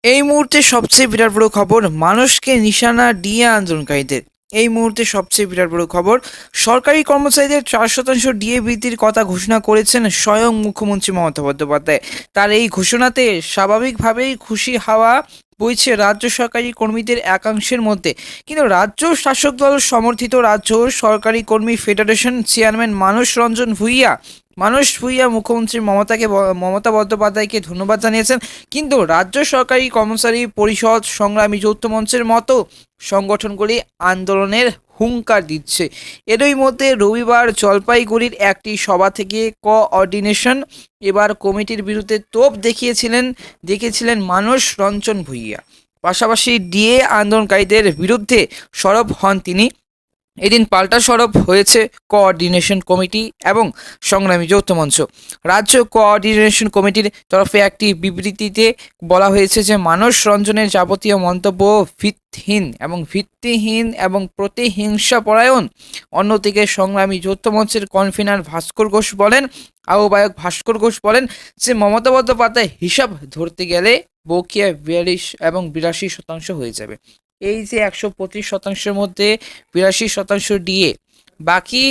এই মুহূর্তে সবচেয়ে বিরাট বড় খবর, মানুষকে নিশানা ডিএ আন্দোলনকারীদের। এই মুহূর্তে সবচেয়ে বিরাট বড় খবর, সরকারি কর্মচারীদের 4% ডিএ বৃদ্ধির কথা ঘোষণা করেছেন স্বয়ং মুখ্যমন্ত্রী মমতা বন্দ্যোপাধ্যায়। তার এই ঘোষণাতে স্বাভাবিকভাবেই খুশি হাওয়া বইছে রাজ্য সরকারি কর্মীদের একাংশের মধ্যে। কিন্তু রাজ্য শাসক দল সমর্থিত রাজ্য সরকারি কর্মী ফেডারেশন চেয়ারম্যান মানস ভূঁইয়া মুখ্যমন্ত্রী মমতা বন্দ্যোপাধ্যায়কে ধন্যবাদ জানিয়েছেন। কিন্তু রাজ্য সরকারি কর্মচারী পরিষদ, সংগ্রামী যৌথ মঞ্চের মতো সংগঠনগুলি আন্দোলনের হুঙ্কার দিচ্ছে। এরই মধ্যে রবিবার জলপাইগুড়ির একটি সভা থেকে কোঅর্ডিনেশন এবার কমিটির বিরুদ্ধে তোপ দেখিয়েছিলেন মানস রঞ্জন ভূঁইয়া। পাশাপাশি ডিএ আন্দোলনকারীদের বিরুদ্ধে সরব হন তিনি। এদিন পাল্টা সরব হয়েছে কোঅর্ডিনেশন কমিটি এবং সংগ্রামী যৌথ মঞ্চ। রাজ্য কোঅর্ডিনেশন কমিটির তরফে একটি বিবৃতিতে বলা হয়েছে যে মানস রঞ্জনের যাবতীয় মন্তব্য ভিত্তিহীন এবং প্রতিহিংসাপরায়ণ। অন্যদিকে সংগ্রামী যৌথ মঞ্চের আহ্বায়ক ভাস্কর ঘোষ বলেন যে মমতা বন্দ্যোপাধ্যায় হিসাব ধরতে গেলে বকেয়া 82% হয়ে যাবে। এই যে 125%-এর মধ্যে 82% ডিএ, বাকি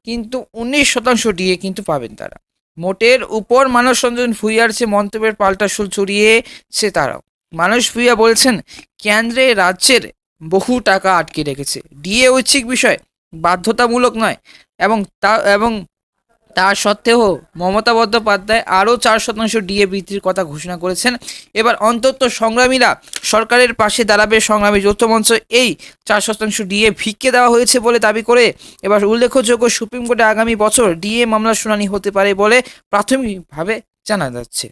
কিন্তু 19% ডিএ কিন্তু পাবেন তারা। মোটের উপর মানস রঞ্জন ভূঁইয়ার যে মন্তব্যের পাল্টা সুর ছড়িয়েছে তারাও। মানস ভূঁইয়া বলেছেন, কেন্দ্রে রাজ্যের বহু টাকা আটকে রেখেছে। ডিএ ঐচ্ছিক বিষয়, বাধ্যতামূলক নয়। এবং তা সত্ত্বেও মমতা বন্দ্যোপাধ্যায় আরও 4% ডিএ বৃদ্ধির কথা ঘোষণা করেছেন। এবার অন্তত সংগ্রামীরা সরকারের পাশে দাঁড়াবে। সংগ্রামী যৌথ মঞ্চ এই 4% ডিএ ভিক্ষে দেওয়া হয়েছে বলে দাবি করে। এবার উল্লেখযোগ্য, সুপ্রিম কোর্টে আগামী বছর ডিএ মামলার শুনানি হতে পারে বলে প্রাথমিকভাবে জানা যাচ্ছে।